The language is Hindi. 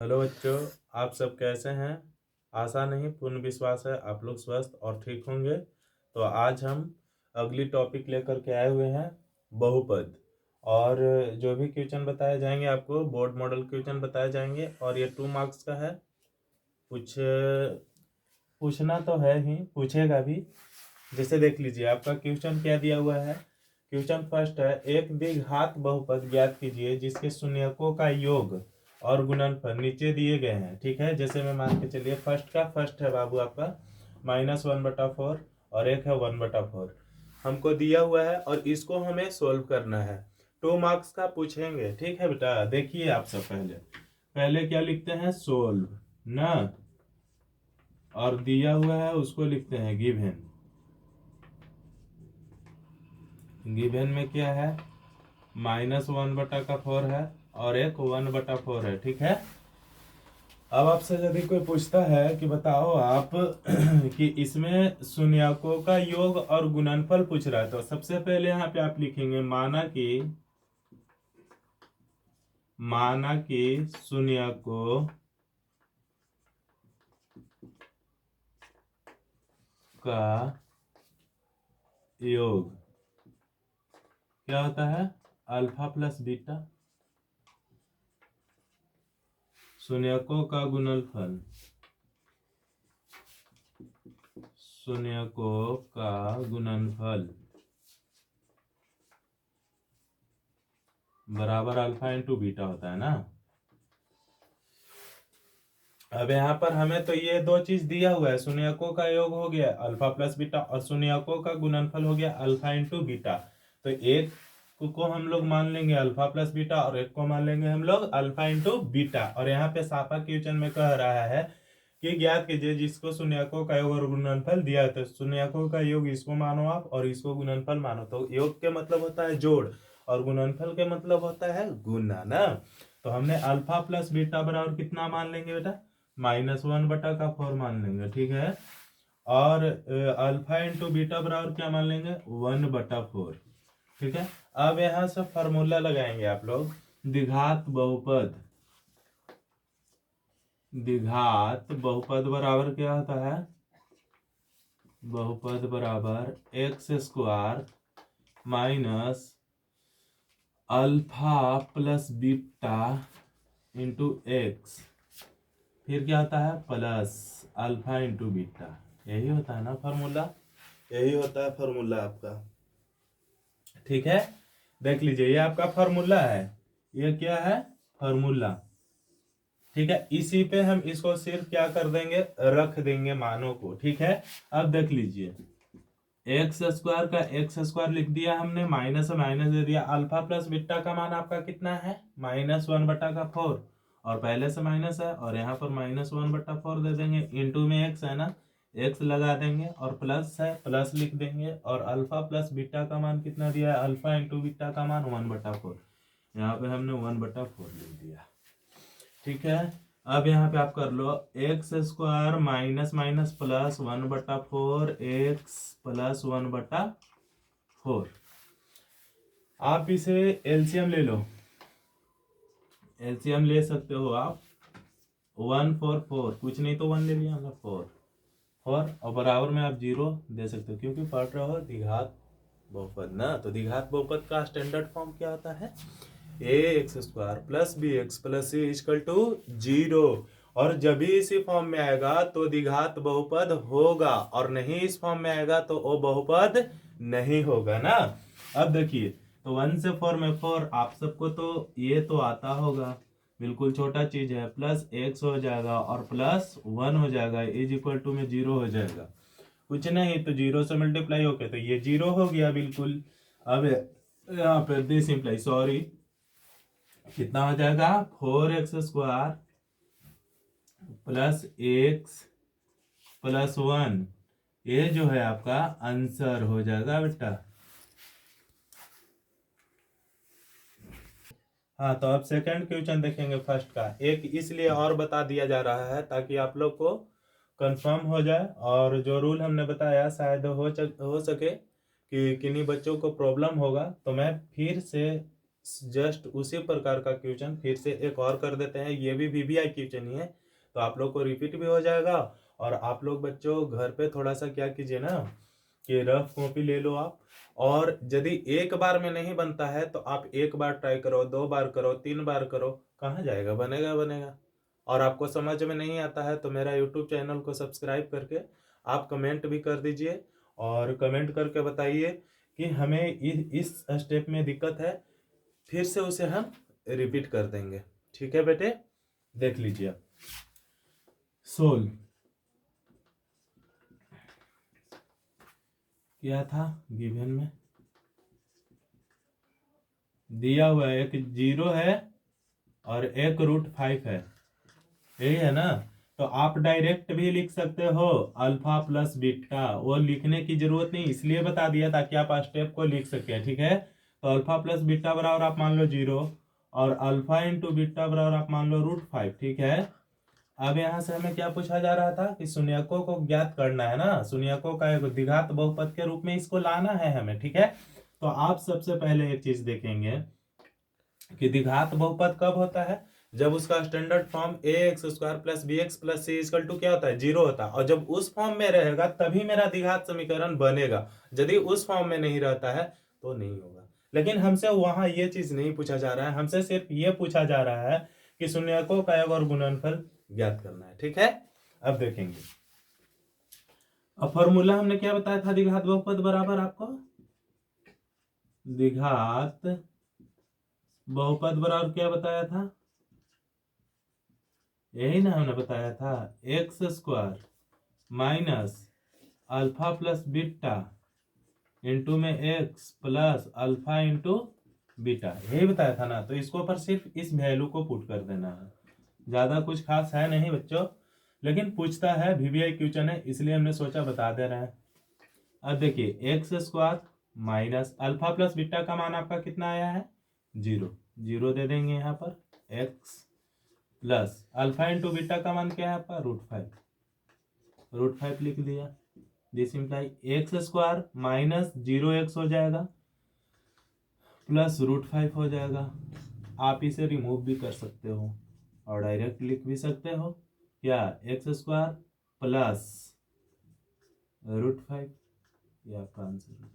हेलो बच्चों, आप सब कैसे हैं। आशा नहीं पूर्ण विश्वास है आप लोग स्वस्थ और ठीक होंगे। तो आज हम अगली टॉपिक लेकर के आए हुए हैं, बहुपद। और जो भी क्वेश्चन बताए जाएंगे आपको बोर्ड मॉडल क्वेश्चन बताए जाएंगे और ये 2 मार्क्स का है। कुछ पूछना तो है ही, पूछेगा भी। जैसे देख लीजिए आपका क्वेश्चन क्या दिया हुआ है। क्वेश्चन फर्स्ट है, एक द्विघात बहुपद ज्ञात कीजिए जिसके शून्यकों का योग और गुणनफल नीचे दिए गए हैं। ठीक है, जैसे मैं मान के चलिए फर्स्ट है बाबू आपका -1/4 और एक है 1/4 हमको दिया हुआ है और इसको हमें सोल्व करना है। 2 मार्क्स का पूछेंगे। ठीक है बेटा, देखिए आप सब पहले पहले क्या लिखते हैं, सोल्व ना, और दिया हुआ है उसको लिखते हैं गिवन। गिवन में क्या है, -1/4 है और एक 1/4 है। ठीक है, अब आपसे यदि कोई पूछता है कि बताओ आप कि इसमें शून्यकों का योग और गुणनफल पूछ रहा है, तो सबसे पहले यहाँ पे आप लिखेंगे माना कि शून्यकों का योग क्या होता है, अल्फा प्लस बीटा। शून्यकों का गुणनफल, शून्यकों का गुणनफल बराबर अल्फा इंटू बीटा होता है ना। अब यहाँ पर हमें तो ये 2 चीज दिया हुआ है, शून्यकों का योग हो गया अल्फा प्लस बीटा और शून्यकों का गुणनफल हो गया अल्फा इंटू बीटा। तो एक को हम लोग मान लेंगे अल्फा प्लस बीटा और एक को मान लेंगे हम लोग अल्फा इंटू बीटा। और यहाँ पे साफा क्वेश्चन में कह रहा है कि ज्ञात कीजिए जिसको शून्यकों का योग और गुणनफल दिया है। तो शून्यकों का योग इसको मानो आप और इसको गुणनफल मानो। तो योग के मतलब होता है जोड़ और गुणनफल के मतलब होता है गुना ना। तो हमने अल्फा प्लस बीटा बराबर कितना मान लेंगे बेटा, -1/4 मान लेंगे। ठीक है, और अल्फा इंटू बीटा बराबर क्या मान लेंगे, 1/4। ठीक है, अब यहां से फॉर्मूला लगाएंगे आप लोग। द्विघात बहुपद बराबर क्या होता है, बहुपद बराबर x² minus alpha plus beta into x, फिर क्या होता है प्लस अल्फा इंटू बीटा। यही होता है ना फॉर्मूला, यही होता है फॉर्मूला आपका। ठीक है, देख लीजिए ये आपका फॉर्मूला है, ये क्या है फॉर्मूला। ठीक है, इसी पे हम इसको सिर्फ क्या कर देंगे, रख देंगे मानों को। ठीक है, अब देख लीजिए x² का x² लिख दिया हमने, माइनस माइनस दे दिया। अल्फा प्लस बीटा का मान आपका कितना है, -1/4 और पहले से माइनस है और यहाँ पर -1/4 दे देंगे। इंटू में x है ना, x लगा देंगे और प्लस है प्लस लिख देंगे। और अल्फा प्लस बीटा का मान कितना दिया है, अल्फा इंटू बीटा का मान 1/4, यहाँ पे हमने 1/4 लिख दिया। ठीक है, अब यहाँ पे आप कर लो x² minus minus plus 1/4 x plus 1/4। आप इसे एलसीएम ले लो, एलसीएम ले सकते हो आप। 1 4 4, कुछ नहीं तो 1 ले लिया हमने, 4 और बराबर में आप 0 दे सकते हो क्योंकि पढ़ रहे हो द्विघात बहुपद ना। तो द्विघात बहुपद का स्टैंडर्ड फॉर्म क्या होता है, ax² plus bx plus c equal to 0। और जब भी इसी फॉर्म में आएगा तो द्विघात बहुपद होगा और नहीं इस फॉर्म में आएगा तो वो बहुपद नहीं होगा ना। अब देखिए, तो 1 से 4 में 4, आप सबको तो ये तो आता होगा, बिल्कुल छोटा चीज है। प्लस x हो जाएगा और प्लस 1 हो जाएगा, इज इक्वल टू में 0 हो जाएगा। कुछ नहीं तो 0 से मल्टीप्लाई होके तो ये 0 हो गया बिल्कुल। अब यहाँ पे दिस इंप्लाई, सॉरी, कितना हो जाएगा 4x² प्लस x प्लस 1, ये जो है आपका आंसर हो जाएगा बेटा। हाँ, तो अब सेकंड क्वेश्चन देखेंगे फर्स्ट का। एक इसलिए और बता दिया जा रहा है ताकि आप लोग को कंफर्म हो जाए और जो रूल हमने बताया शायद हो सके कि किन्हीं बच्चों को प्रॉब्लम होगा, तो मैं फिर से जस्ट उसी प्रकार का क्वेश्चन फिर से एक और कर देते हैं, ये भी वीवीआई क्वेश्चन ही है, तो आप लोग को रिपीट भी हो जाएगा। और आप लोग बच्चों घर पे थोड़ा सा क्या कीजिए ना कि रफ कॉपी ले लो आप, और यदि एक बार में नहीं बनता है तो आप एक बार ट्राई करो, 2 बार करो, 3 बार करो, कहाँ जाएगा, बनेगा बनेगा। और आपको समझ में नहीं आता है तो मेरा यूट्यूब चैनल को सब्सक्राइब करके आप कमेंट भी कर दीजिए, और कमेंट करके बताइए कि हमें इस स्टेप में दिक्कत है, फिर से उसे हम रिपीट कर देंगे। ठीक है बेटे, देख लीजिए। सोल क्या था गिवन में, दिया हुआ है एक 0 है और एक √5 है, यही है ना। तो आप डायरेक्ट भी लिख सकते हो अल्फा प्लस बीटा, वो लिखने की जरूरत नहीं, इसलिए बता दिया ताकि आप स्टेप को लिख सके। ठीक है, तो अल्फा प्लस बीटा बराबर आप मान लो 0, और अल्फा इंटू बीटा बराबर आप मान लो √5। ठीक है, अब यहाँ से हमें क्या पूछा जा रहा था कि शून्यकों को ज्ञात करना है ना, शून्यकों का एक द्विघात बहुपद के रूप में इसको लाना है हमें। ठीक है, तो आप सबसे पहले एक चीज देखेंगे कि द्विघात बहुपद कब होता है, जब उसका standard form ax² plus bx plus c equal to क्या होता है, 0 होता है। और जब उस फॉर्म में रहेगा तभी मेरा द्विघात समीकरण बनेगा, यदि उस फॉर्म में नहीं रहता है तो नहीं होगा। लेकिन हमसे वहां ये चीज नहीं पूछा जा रहा है, हमसे सिर्फ ये पूछा जा रहा है कि शून्यकों का योग और गुणनफल ज्ञात करना है। ठीक है, अब देखेंगे। अब फॉर्मूला हमने क्या बताया था द्विघात बहुपद बराबर, आपको द्विघात बहुपद बराबर क्या बताया था, यही ना हमने बताया था, x² minus alpha plus beta into में x plus alpha into beta, यही बताया था ना। तो इसको पर सिर्फ इस वैल्यू को पुट कर देना है, ज्यादा कुछ खास है नहीं बच्चों, लेकिन पूछता है, वीवीआई क्वेश्चन है, इसलिए हमने सोचा बता दे रहे हैं। अब देखिए x² minus alpha plus beta का मान आपका कितना आया है, 0, 0 दे देंगे यहाँ पर, x plus alpha into beta का मान क्या है आपका, √5 लिख दिया। This imply x² minus 0x हो जाएगा प्लस √5 हो जाएगा। आप इसे रिमूव भी कर सकते हो और डायरेक्ट लिख भी सकते हो, क्या x² प्लस √5, ये आपका आंसर है।